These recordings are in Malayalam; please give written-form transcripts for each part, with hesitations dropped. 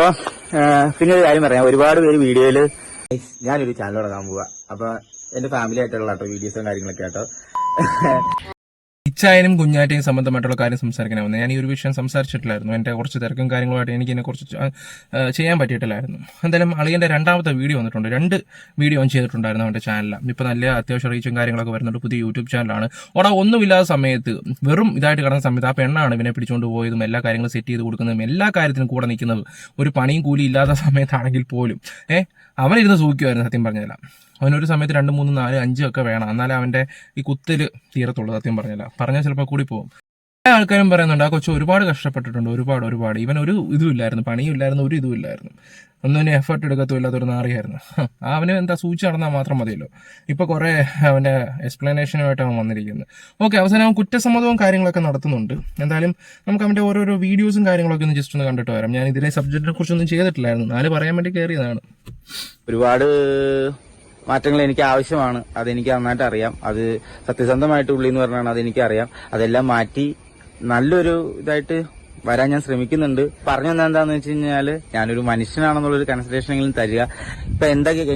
അപ്പൊ പിന്നെ ഒരു കാര്യം പറയാം, ഒരുപാട് പേര് വീഡിയോയില് ഞാനൊരു ചാനൽ തുടങ്ങാൻ പോവാ. അപ്പൊ എന്റെ ഫാമിലി ആയിട്ടുള്ള കേട്ടോ വീഡിയോസും കാര്യങ്ങളൊക്കെ കേട്ടോ. ഇച്ചായനും കുഞ്ഞാറ്റയും സംബന്ധമായിട്ടുള്ള കാര്യം സംസാരിക്കണമെന്ന് ഞാൻ ഈ ഒരു വിഷയം സംസാരിച്ചിട്ടില്ലായിരുന്നു. എൻ്റെ കുറച്ച് തിരക്കും കാര്യങ്ങളുമായിട്ട് എനിക്ക് എന്നെ കുറച്ച് ചെയ്യാൻ പറ്റിയിട്ടില്ലായിരുന്നു. എന്തായാലും അളിയൻ്റെ രണ്ടാമത്തെ വീഡിയോ വന്നിട്ടുണ്ട്. 2 വീഡിയോ ഓൺ ചെയ്തിട്ടുണ്ടായിരുന്നു അവൻ്റെ ചാനലിൽ. ഇപ്പോൾ നല്ല അത്യാവശ്യം റീച്ചും കാര്യങ്ങളൊക്കെ വരുന്നുണ്ട്. പുതിയ യൂട്യൂബ് ചാനലാണ്. അവിടെ ഒന്നുമില്ലാത്ത സമയത്ത് വെറും ഇതായിട്ട് കിടന്ന സമയത്ത് ആ പെണ്ണാണ് ഇവനെ പിടിച്ചുകൊണ്ട് പോയതും എല്ലാ കാര്യങ്ങളും സെറ്റ് ചെയ്ത് കൊടുക്കുന്നതും എല്ലാ കാര്യത്തിനും കൂടെ നിൽക്കുന്നത്. ഒരു പണിയും കൂലി ഇല്ലാത്ത സമയത്താണെങ്കിൽ പോലും അവനിരുന്ന് സൂക്ഷിക്കുമായിരുന്നു. സത്യം പറഞ്ഞില്ല, അവനൊരു സമയത്ത് 2, 3, 4, 5 ഒക്കെ വേണം, എന്നാലേ അവൻ്റെ ഈ കുത്തിൽ തീരത്തുള്ളൂ. സത്യം പറഞ്ഞാൽ ചിലപ്പോൾ കൂടി പോകും. എല്ലാ ആൾക്കാരും പറയുന്നുണ്ട് ആ കൊച്ചു ഒരുപാട് കഷ്ടപ്പെട്ടിട്ടുണ്ട്, ഒരുപാട്. ഇവൻ ഒരു ഇതുമില്ലായിരുന്നു, പണിയും ഇല്ലായിരുന്നു, ഒരു ഇതും ഇല്ലായിരുന്നു, ഒന്നും എഫേർട്ട് എടുക്കത്തുമില്ലാത്തൊരു നാറിയായിരുന്നു. അവന് എന്താ സൂചിച്ച് നടന്നാൽ മാത്രം മതിയല്ലോ. ഇപ്പോൾ കുറേ അവൻ്റെ എക്സ്പ്ലനേഷനുമായിട്ട് അവൻ വന്നിരിക്കുന്നത്. ഓക്കെ, അവസാനം അവൻ കുറ്റസമ്മതവും കാര്യങ്ങളൊക്കെ നടത്തുന്നുണ്ട്. എന്തായാലും നമുക്ക് അവൻ്റെ ഓരോരോ വീഡിയോസും കാര്യങ്ങളൊക്കെ ഒന്ന് ജസ്റ്റ് ഒന്ന് കണ്ടിട്ട് വരാം. ഞാൻ ഇതിലെ സബ്ജക്റ്റിനെ കുറിച്ചൊന്നും ചെയ്തിട്ടില്ലായിരുന്നു, 4 പറയാൻ വേണ്ടി കയറിയതാണ്. ഒരുപാട് മാറ്റങ്ങൾ എനിക്ക് ആവശ്യമാണ്, അതെനിക്ക് നന്നായിട്ട് അറിയാം. അത് സത്യസന്ധമായിട്ട് ഉള്ളി എന്ന് പറഞ്ഞാൽ അതെനിക്കറിയാം. അതെല്ലാം മാറ്റി നല്ലൊരു ഇതായിട്ട് വരാൻ ഞാൻ ശ്രമിക്കുന്നുണ്ട്. പറഞ്ഞു തന്നെ എന്താന്ന് വെച്ച് കഴിഞ്ഞാല് ഞാനൊരു മനുഷ്യനാണെന്നുള്ളൊരു കൺസിഡറേഷനെങ്കിലും തരിക. ഇപ്പൊ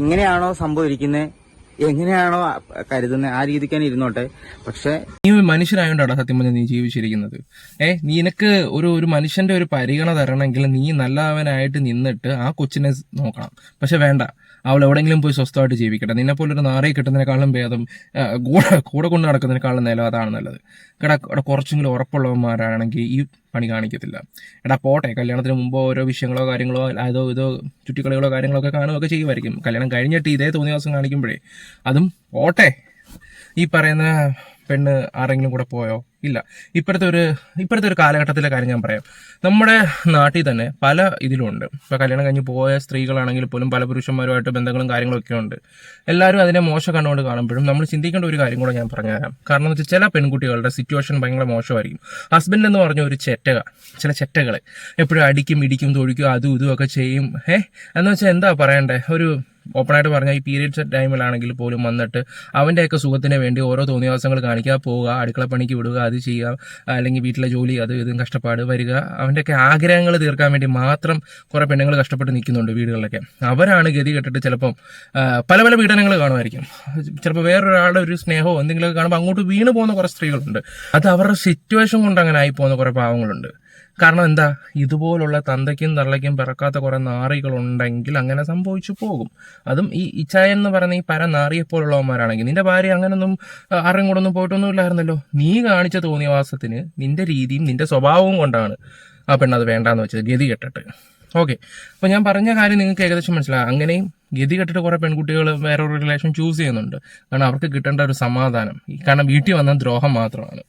എങ്ങനെയാണോ സംഭവം ഇരിക്കുന്നത്, എങ്ങനെയാണോ കരുതുന്നത്, ആ രീതിക്ക് തന്നെ ഇരുന്നോട്ടെ. പക്ഷെ നീ ഒരു മനുഷ്യനായോണ്ടാണ് സത്യം പറഞ്ഞാൽ നീ ജീവിച്ചിരിക്കുന്നത്. നിനക്ക് ഒരു മനുഷ്യന്റെ ഒരു പരിഗണന തരണമെങ്കിൽ നീ നല്ലവനായിട്ട് നിന്നിട്ട് ആ കൊച്ചിനെ നോക്കണം. പക്ഷെ വേണ്ട, അവൾ എവിടെയെങ്കിലും പോയി സ്വസ്ഥമായിട്ട് ജീവിക്കട്ടെ. നിന്നെപ്പോലൊരു നാറയെ കിട്ടുന്നതിനേക്കാളും ഭേദം കൂടെ കൊണ്ട് നടക്കുന്നതിനേക്കാളും നില അതാണ് നല്ലത്. കുറച്ചെങ്കിലും ഉറപ്പുള്ളവന്മാരാണെങ്കിൽ ഈ പണി കാണിക്കത്തില്ല. പോട്ടെ, കല്യാണത്തിന് മുമ്പോ ഓരോ വിഷയങ്ങളോ കാര്യങ്ങളോ ഇതോ ചുറ്റിക്കളികളോ കാര്യങ്ങളൊക്കെ കാണുകയൊക്കെ ചെയ്യുമായിരിക്കും. കല്യാണം കഴിഞ്ഞിട്ട് ഇതേ തോന്നിയ ദിവസം കാണിക്കുമ്പോഴേ അതും പോട്ടെ. ഈ പറയുന്ന പെണ്ണ് ആരെങ്കിലും കൂടെ പോയോ? ഇല്ല. ഇപ്പോഴത്തെ ഒരു കാലഘട്ടത്തിലെ കാര്യം ഞാൻ പറയാം. നമ്മുടെ നാട്ടിൽ തന്നെ പല ഇതിലുണ്ട്. ഇപ്പോൾ കല്യാണം കഴിഞ്ഞ് പോയ സ്ത്രീകളാണെങ്കിൽ പോലും പല പുരുഷന്മാരുമായിട്ട് ബന്ധങ്ങളും കാര്യങ്ങളൊക്കെ ഉണ്ട്. എല്ലാവരും അതിനെ മോശം കണ്ടുകൊണ്ട് കാണുമ്പോഴും നമ്മൾ ചിന്തിക്കേണ്ട ഒരു കാര്യം കൂടെ ഞാൻ പറഞ്ഞുതരാം. കാരണം എന്ന് വെച്ചാൽ ചില പെൺകുട്ടികളുടെ സിറ്റുവേഷൻ ഭയങ്കര മോശമായിരിക്കും. ഹസ്ബൻഡ് എന്ന് പറഞ്ഞ ഒരു ചില ചെറ്റകൾ എപ്പോഴും അടിക്കും ഇടിക്കും തൊഴിക്കും അതും ഇതും ഒക്കെ ചെയ്യും. എന്ന് വെച്ചാൽ എന്താ പറയണ്ടേ, ഒരു ഓപ്പണായിട്ട് പറഞ്ഞാൽ ഈ പീരിയഡ്സ് ടൈമിലാണെങ്കിൽ പോലും വന്നിട്ട് അവൻ്റെയൊക്കെ സുഖത്തിന് വേണ്ടി ഓരോ തോന്നിയാസങ്ങൾ കാണിക്കുക, പോവുക, അടുക്കള പണിക്ക് വിടുക, അത് ചെയ്യുക, അല്ലെങ്കിൽ വീട്ടിലെ ജോലി അത് ഇതും കഷ്ടപ്പാട് വരിക, അവൻ്റെയൊക്കെ ആഗ്രഹങ്ങൾ തീർക്കാൻ വേണ്ടി മാത്രം കുറേ പെണ്ണുങ്ങൾ കഷ്ടപ്പെട്ട് നിൽക്കുന്നുണ്ട് വീടുകളിലൊക്കെ. അവരാണ് ഗതി കെട്ടിട്ട് ചിലപ്പം പല പീഡനങ്ങൾ കാണുമായിരിക്കും. ചിലപ്പോൾ വേറൊരാളുടെ ഒരു സ്നേഹമോ എന്തെങ്കിലുമൊക്കെ കാണുമ്പോൾ അങ്ങോട്ട് വീണ് പോകുന്ന കുറേ സ്ത്രീകളുണ്ട്. അത് അവരുടെ സിറ്റുവേഷൻ കൊണ്ട് അങ്ങനെ ആയി പോകുന്ന കുറേ പാവങ്ങളുണ്ട്. കാരണം എന്താ, ഇതുപോലുള്ള തന്തയ്ക്കും തള്ളയ്ക്കും പിറക്കാത്ത കുറെ നാറികളുണ്ടെങ്കിൽ അങ്ങനെ സംഭവിച്ചു പോകും. അതും ഈ ഇച്ചായൻ എന്ന് പറയുന്ന ഈ നാറിയെപ്പോലുള്ളവന്മാരാണെങ്കിൽ, നിന്റെ ഭാര്യ അങ്ങനൊന്നും ആരും കൂടെ ഒന്നും പോയിട്ടൊന്നും ഇല്ലായിരുന്നല്ലോ. നീ കാണിച്ച തോന്നിയവാസത്തിന് നിന്റെ രീതിയും നിന്റെ സ്വഭാവവും കൊണ്ടാണ് ആ പെണ്ണത് വേണ്ടാന്ന് വെച്ചത്, ഗതി കെട്ടിട്ട്. ഓക്കെ, അപ്പോൾ ഞാൻ പറഞ്ഞ കാര്യം നിങ്ങൾക്ക് ഏകദേശം മനസ്സിലാകും. അങ്ങനെയും ഗതി കെട്ടിട്ട് കുറേ പെൺകുട്ടികൾ വേറൊരു റിലേഷൻ ചൂസ് ചെയ്യുന്നുണ്ട്. കാരണം അവർക്ക് കിട്ടേണ്ട ഒരു സമാധാനം, കാരണം വീട്ടിൽ വന്ന ദ്രോഹം മാത്രമാണ്.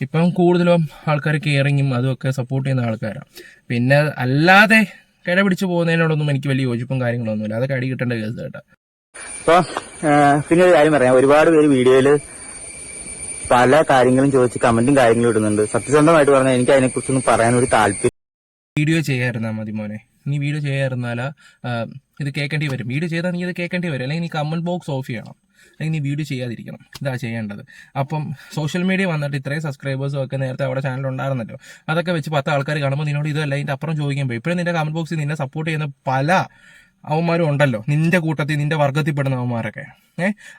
ഇപ്പം കൂടുതലും ആൾക്കാർ കെയറിങ്ങും അതുമൊക്കെ സപ്പോർട്ട് ചെയ്യുന്ന ആൾക്കാരാണ്. പിന്നെ അല്ലാതെ കിടപിടിച്ച് പോകുന്നതിനോടൊന്നും എനിക്ക് വലിയ യോജിപ്പും കാര്യങ്ങളൊന്നുമില്ല. അതൊക്കെ അടി കിട്ടേണ്ട കേസ് കേട്ടോ. അപ്പൊ പിന്നെ ഒരു കാര്യം പറയാം, ഒരുപാട് പേര് വീഡിയോയില് പല കാര്യങ്ങളും ചോദിച്ച് കമന്റും കാര്യങ്ങളും ഇടുന്നുണ്ട്. സത്യസന്ധമായിട്ട് പറഞ്ഞാൽ എനിക്ക് അതിനെക്കുറിച്ചൊന്നും പറയാനൊരു താല്പര്യം. വീഡിയോ ചെയ്യാതിരുന്നാൽ മതി മോനെ, നീ വീഡിയോ ചെയ്യാതിരുന്നാലാ ഇത് കേൾക്കേണ്ടി വരും. വീഡിയോ ചെയ്താൽ നീ ഇത് കേൾക്കേണ്ടി വരും. അല്ലെങ്കിൽ നീ കമന്റ് ബോക്സ് ഓഫ് ചെയ്യണം, അല്ലെങ്കിൽ നീ വീഡിയോ ചെയ്യാതിരിക്കണം. ഇതാ ചെയ്യേണ്ടത്. അപ്പം സോഷ്യൽ മീഡിയ വന്നിട്ട് ഇത്രയും സബ്സ്ക്രൈബേഴ്സും ഒക്കെ നേരത്തെ അവിടെ ചാനൽ ഉണ്ടായിരുന്നല്ലോ, അതൊക്കെ വെച്ച് 10 ആൾക്കാർ കാണുമ്പോൾ നിന്നോട് ഇതല്ല ഇതിൻ്റെ അപ്പുറം ചോദിക്കുമ്പോൾ ഇപ്പോഴും നിന്റെ കമന്റ് ബോക്സിൽ നിന്നെ സപ്പോർട്ട് ചെയ്യുന്ന പല അവന്മാരും ഉണ്ടല്ലോ, നിന്റെ കൂട്ടത്തിൽ നിന്റെ വർഗ്ഗത്തിൽപ്പെടുന്ന അവന്മാരൊക്കെ.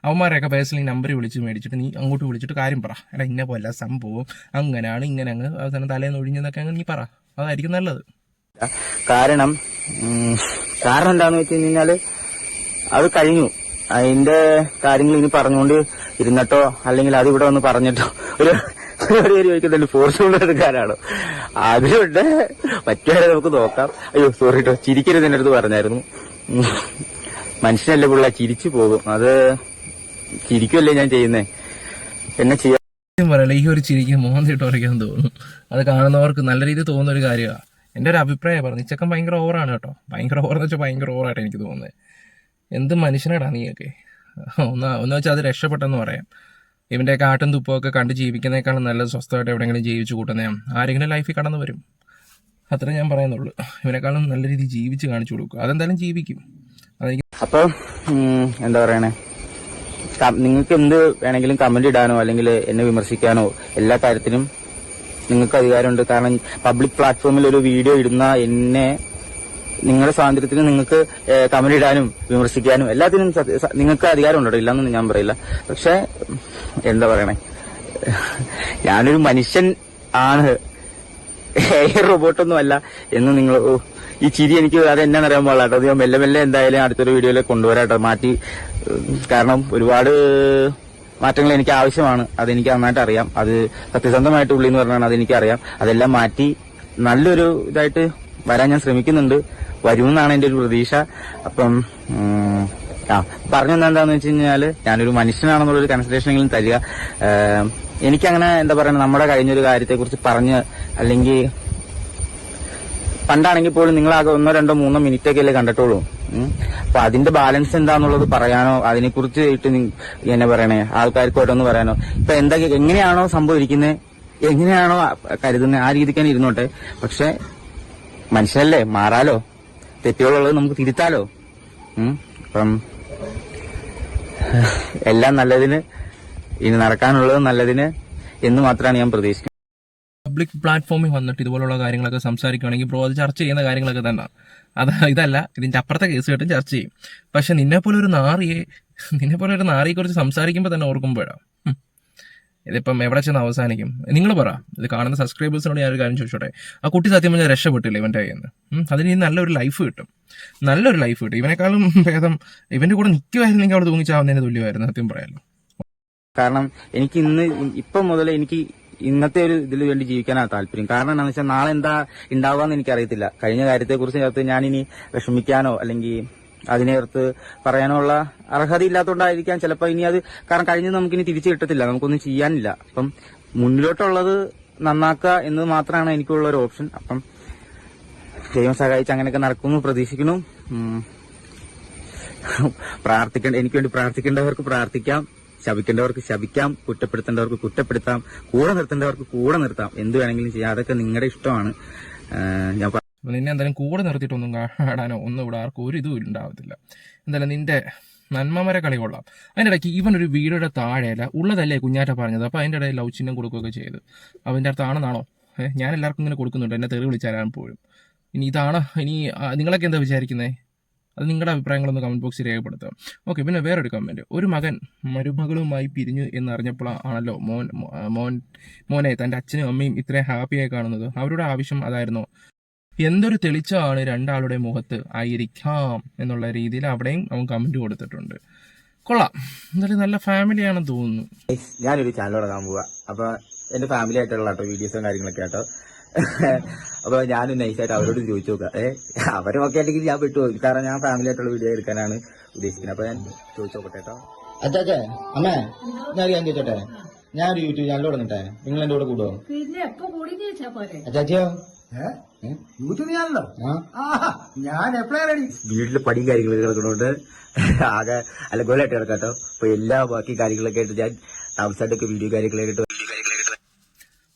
അവന്മാരെയൊക്കെ പേഴ്സണലി നമ്പർ വിളിച്ച് മേടിച്ചിട്ട് നീ അങ്ങോട്ട് വിളിച്ചിട്ട് കാര്യം പറ. ഇന്ന പോലെ സംഭവം അങ്ങനെയാണ്, ഇങ്ങനെ അങ്ങ് അവസാനം തലേന്ന് ഒഴിഞ്ഞെന്നൊക്കെ അങ്ങ് നീ പറ. അതായിരിക്കും നല്ലത്. കാരണം എന്താന്ന് വെച്ച് കഴിഞ്ഞാല് അത് കഴിഞ്ഞു. അതിന്റെ കാര്യങ്ങൾ ഇനി പറഞ്ഞുകൊണ്ട് ഇരുന്നിട്ടോ അല്ലെങ്കിൽ അത് ഇവിടെ വന്ന് പറഞ്ഞിട്ടോ ഒരു ചോദിക്കുന്നുണ്ട് ഫോഴ്സ് കൊണ്ടെടുക്കാനാണോ? അതിലുണ്ട് പറ്റുവരെ നമുക്ക് നോക്കാം. അയ്യോ സോറി കേട്ടോ, ചിരിക്കരുത് എന്റെ അടുത്ത് പറഞ്ഞായിരുന്നു. മനുഷ്യനല്ലേ പിള്ള, ചിരിച്ചു പോകും. അത് ചിരിക്കുമല്ലേ ഞാൻ ചെയ്യുന്നേ, എന്നെ ചെയ്യാൻ പറയല. ഈ ഒരു ചിരിക്ക് മോന്തിട്ട് ഉറയ്ക്കാൻ തോന്നും. അത് കാണുന്നവർക്ക് നല്ല രീതിയിൽ തോന്നുന്ന ഒരു കാര്യമാണ്. എൻ്റെ ഒരു അഭിപ്രായം പറഞ്ഞു, ചെക്കൻ ഭയങ്കര ഓവറാണ് കേട്ടോ. ഭയങ്കര ഓവറെന്ന് വെച്ചാൽ ഭയങ്കര ഓവറായിട്ട് എനിക്ക് തോന്നുന്നത്. എന്ത് മനുഷ്യനാടാ നീയൊക്കെ. ഒന്ന് വെച്ചാൽ അത് രക്ഷപ്പെട്ടെന്ന് പറയാം. ഇവൻ്റെ കാട്ടും തുപ്പമൊക്കെ കണ്ട് ജീവിക്കുന്നേക്കാളും നല്ലത് സ്വസ്ഥമായിട്ട് എവിടെയെങ്കിലും ജീവിച്ചു കൂട്ടുന്നതാണ്. ആരെങ്കിലും ലൈഫിൽ കടന്നു വരും, അത്രേ ഞാൻ പറയുന്നുള്ളൂ. ഇവനെക്കാളും നല്ല രീതിയിൽ ജീവിച്ച് കാണിച്ചു കൊടുക്കും, അതെന്തായാലും ജീവിക്കും. അപ്പൊ എന്താ പറയണേ, നിങ്ങൾക്ക് എന്ത് വേണമെങ്കിലും കമന്റ് ഇടാനോ അല്ലെങ്കിൽ എന്നെ വിമർശിക്കാനോ എല്ലാ കാര്യത്തിനും നിങ്ങൾക്ക് അധികാരമുണ്ട്. കാരണം പബ്ലിക് പ്ലാറ്റ്ഫോമിൽ ഒരു വീഡിയോ ഇടുന്ന എന്നെ നിങ്ങളുടെ സ്വാതന്ത്ര്യത്തിന് നിങ്ങൾക്ക് കമന്റ് ഇടാനും വിമർശിക്കാനും എല്ലാത്തിനും നിങ്ങൾക്ക് അധികാരമുണ്ടോ, ഇല്ലെന്ന് ഞാൻ പറയില്ല. പക്ഷെ എന്താ പറയണേ, ഞാനൊരു മനുഷ്യൻ ആണ്, റോബോട്ടൊന്നും അല്ല എന്ന് നിങ്ങൾ ഈ ചിരി എനിക്ക് അത് എന്നാന്നറിയാൻ പാടില്ല കേട്ടോ. അത് ഞാൻ മെല്ലെ മെല്ലെ എന്തായാലും അടുത്തൊരു വീഡിയോയിൽ കൊണ്ടുവരാട്ടോ, മാറ്റി. കാരണം ഒരുപാട് മാറ്റങ്ങൾ എനിക്ക് ആവശ്യമാണ്, അതെനിക്ക് നന്നായിട്ട് അറിയാം. അത് സത്യസന്ധമായിട്ട് ഉള്ളി എന്ന് പറഞ്ഞാൽ അതെനിക്കറിയാം. അതെല്ലാം മാറ്റി നല്ലൊരു ഇതായിട്ട് വരാൻ ഞാൻ ശ്രമിക്കുന്നുണ്ട്. വരുമെന്നാണ് എന്റെ ഒരു പ്രതീക്ഷ. അപ്പം പറഞ്ഞെന്താന്ന് വെച്ച് കഴിഞ്ഞാല് ഞാനൊരു മനുഷ്യനാണെന്നുള്ളൊരു കൺസിഡറേഷനെങ്കിലും തരിക. എനിക്കങ്ങനെ എന്താ പറയുക, നമ്മുടെ കഴിഞ്ഞൊരു കാര്യത്തെക്കുറിച്ച് പറഞ്ഞ്, അല്ലെങ്കിൽ പണ്ടാണെങ്കിൽ പോലും നിങ്ങളാകെ 1, 2, 3 മിനിറ്റൊക്കെ അല്ലേ കണ്ടിട്ടുള്ളൂ. അപ്പൊ അതിന്റെ ബാലൻസ് എന്താന്നുള്ളത് പറയാനോ അതിനെക്കുറിച്ച് ഇട്ട് എന്നെ പറയണേ ആൾക്കാർക്കോട്ടൊന്ന് പറയാനോ, ഇപ്പൊ എങ്ങനെയാണോ സംഭവം ഇരിക്കുന്നത്, എങ്ങനെയാണോ കരുതുന്നത്, ആ രീതിക്കാണ് ഇരുന്നോട്ടെ. പക്ഷെ മനുഷ്യനല്ലേ, മാറാലോ, തെറ്റുകളുള്ളത് നമുക്ക് തിരുത്താലോ. അപ്പം എല്ലാം നല്ലതിന്, ഇനി നടക്കാനുള്ളത് നല്ലതിന് എന്ന് മാത്രമാണ് ഞാൻ പ്രതീക്ഷിക്കുന്നത്. പബ്ലിക് പ്ലാറ്റ്ഫോമിൽ വന്നിട്ട് ഇതുപോലുള്ള കാര്യങ്ങളൊക്കെ സംസാരിക്കുകയാണെങ്കിൽ ബ്രോ അത് ചർച്ച ചെയ്യുന്ന കാര്യങ്ങളൊക്കെ തന്നെ. ഇതല്ല, ഇതിന്റെ അപ്പുറത്തെ കേസ് കേട്ടും ചർച്ച ചെയ്യും. പക്ഷെ നിന്നെപ്പോലെ ഒരു നാറിയെക്കുറിച്ച് സംസാരിക്കുമ്പോൾ തന്നെ ഓർക്കുമ്പോഴാണ് ഇതിപ്പം എവിടെ ചെന്ന് അവസാനിക്കും. നിങ്ങൾ പറ, ഇത് കാണുന്ന സബ്സ്ക്രൈബേഴ്സിനോട് ഞാനൊരു കാര്യം ചോദിച്ചോട്ടെ, ആ കുട്ടി സത്യം പറഞ്ഞാൽ രക്ഷപ്പെട്ടില്ല ഇവന്റെ കയ്യിൽ നിന്ന്. അതിന് നല്ലൊരു ലൈഫ് കിട്ടും. ഇവനേക്കാളും ഭേദം ഇവന്റെ കൂടെ നിൽക്കുമായിരുന്നെങ്കിൽ അവിടെ തൂങ്ങിച്ചാവുന്നതിന് തുല്യമായിരുന്നു സത്യം പറയാലോ. കാരണം എനിക്ക് ഇപ്പം മുതൽ എനിക്ക് ഇന്നത്തെ ഒരു ഇതിൽ വേണ്ടി ജീവിക്കാനാണ് താല്പര്യം. കാരണം എന്താണെന്ന് വെച്ചാൽ നാളെ എന്താ ഉണ്ടാവുകയെന്ന് എനിക്കറിയത്തില്ല. കഴിഞ്ഞ കാര്യത്തെക്കുറിച്ച് ഞാനിനി വിഷമിക്കാനോ അല്ലെങ്കിൽ അതിനേർത്ത് പറയാനോ ഉള്ള അർഹത ഇല്ലാത്തതുകൊണ്ടായിരിക്കാം ചിലപ്പോൾ ഇനി അത്. കാരണം കഴിഞ്ഞത് നമുക്കിനി തിരിച്ചു കിട്ടത്തില്ല, നമുക്കൊന്നും ചെയ്യാനില്ല. അപ്പം മുന്നിലോട്ടുള്ളത് നന്നാക്കുക എന്നത് മാത്രമാണ് എനിക്കുള്ള ഒരു ഓപ്ഷൻ. അപ്പം ദൈവം സഹായിച്ച് അങ്ങനെയൊക്കെ നടക്കുമെന്ന് പ്രതീക്ഷിക്കുന്നു. എനിക്ക് വേണ്ടി പ്രാർത്ഥിക്കേണ്ടവർക്ക് പ്രാർത്ഥിക്കാം, ശപിക്കേണ്ടവർക്ക് ശപിക്കാം, കുറ്റപ്പെടുത്തേണ്ടവർക്ക് കുറ്റപ്പെടുത്താം, കൂടെ നിർത്തേണ്ടവർക്ക് കൂടെ നിർത്താം, എന്ത് വേണമെങ്കിലും ചെയ്യാം. അതൊക്കെ നിങ്ങളുടെ ഇഷ്ടമാണ്. ഞാൻ നിന്നെ എന്തായാലും കൂടെ നിർത്തിയിട്ടൊന്നും കാണാനോ ഒന്നും ഇവിടെ ആർക്കും ഒരു ഇതും ഉണ്ടാവത്തില്ല. എന്തായാലും നിന്റെ നന്മമര കളി കൊള്ളാം. അതിൻ്റെ ഇടയ്ക്ക് ഇവനൊരു വീഡിയോയുടെ താഴെയല്ല ഉള്ളതല്ലേ കുഞ്ഞാറ്റ പറഞ്ഞത്, അപ്പോൾ അതിൻ്റെ ഇടയിൽ ലവ് ചിഹ്നം കൊടുക്കുകയൊക്കെ ചെയ്ത് അവൻ്റെ അടുത്ത് ആണെന്നാണോ? ഞാൻ എല്ലാവർക്കും ഇങ്ങനെ കൊടുക്കുന്നുണ്ട്, എന്നെ തെറി വിളിച്ചാലും പോലും. ഇനി നിങ്ങളൊക്കെ എന്താ വിചാരിക്കുന്നത്? അത് നിങ്ങളുടെ അഭിപ്രായങ്ങളൊന്ന് കമന്റ് ബോക്സിൽ രേഖപ്പെടുത്തുക. ഓക്കെ, പിന്നെ വേറൊരു കമന്റ്, ഒരു മകൻ മരുമകളുമായി പിരിഞ്ഞു എന്നറിഞ്ഞപ്പോഴാണല്ലോ മോനെ തൻ്റെ അച്ഛനും അമ്മയും ഇത്രയും ഹാപ്പിയായി കാണുന്നത്. അവരുടെ ആവശ്യം അതായിരുന്നോ? എന്തൊരു തെളിച്ചമാണ് രണ്ടാളുടെ മുഖത്ത് ആയിരിക്കാം എന്നുള്ള രീതിയിൽ അവിടെയും അവൻ കമന്റ് കൊടുത്തിട്ടുണ്ട്. കൊള്ളാം, എന്തായാലും നല്ല ഫാമിലിയാണെന്ന് തോന്നുന്നു. ഞാനൊരു ചാനൽ തുടങ്ങാൻ പോവാ. അപ്പൊ എന്റെ ഫാമിലി ആയിട്ടുള്ള വീഡിയോസും കാര്യങ്ങളൊക്കെ ആട്ടോ. അപ്പൊ ഞാനും നൈസായിട്ട് അവരോട് ചോദിച്ചു നോക്കാം. അവരും ഒക്കെ അല്ലെങ്കിൽ ഞാൻ വിട്ടുപോകും. കാരണം ഞാൻ ഫാമിലി ആയിട്ടുള്ള വീഡിയോ എടുക്കാനാണ് ഉദ്ദേശിക്കുന്നത്. അപ്പൊ ഞാൻ ചോദിച്ചു നോക്കട്ടെ കേട്ടോ. അച്ഛാ അമ്മേ, ഞാൻ ചോദിച്ചോട്ടെ, ഞാനൊരു യൂട്യൂബ് ചാനൽ തുടങ്ങട്ടെ, നിങ്ങൾ എന്റെ കൂടെ കൂടുവോ? അച്ചാച്ചിയോ യൂട്യൂബ് ചാനലോ? ഞാൻ എപ്പോഴാണ് റെഡി. വീട്ടില് പടി കാര്യങ്ങളൊക്കെ കിടക്കുന്നോണ്ട് ആകെ അലങ്കോലായിട്ട് കിടക്കാട്ടോ. അപ്പൊ എല്ലാ ബാക്കി കാര്യങ്ങളൊക്കെ ആയിട്ട് ഞാൻ താമസമായിട്ടൊക്കെ വീഡിയോ കാര്യങ്ങളായിട്ട്.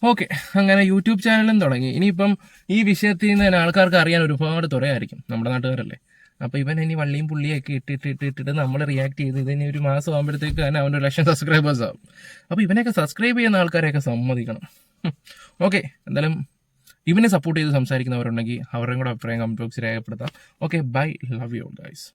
ഓക്കെ, അങ്ങനെ യൂട്യൂബ് ചാനലും തുടങ്ങി. ഇനിയിപ്പം ഈ വിഷയത്തിൽ നിന്ന് തന്നെ ആൾക്കാർക്ക് അറിയാൻ ഒരുപാട് തുറയായിരിക്കും, നമ്മുടെ നാട്ടുകാരല്ലേ. അപ്പൊ ഇവൻ ഇനി വള്ളിയും പുള്ളിയൊക്കെ ഇട്ടിട്ട് നമ്മൾ റിയാക്ട് ചെയ്ത് ഇതിന് ഒരു മാസം ആകുമ്പോഴത്തേക്ക് തന്നെ അവൻ്റെ 1,00,000 സബ്സ്ക്രൈബേഴ്സ് ആവും. അപ്പൊ ഇവനെയൊക്കെ സബ്സ്ക്രൈബ് ചെയ്യുന്ന ആൾക്കാരെയൊക്കെ സമ്മതിക്കണം. ഓക്കെ, എന്തായാലും ഇവനെ സപ്പോർട്ട് ചെയ്ത് സംസാരിക്കുന്നവരുണ്ടെങ്കിൽ അവരുടെയും കൂടെ അഭിപ്രായം കമന്റ് ബോക്സിൽ രേഖപ്പെടുത്താം. Okay, bye, love you guys.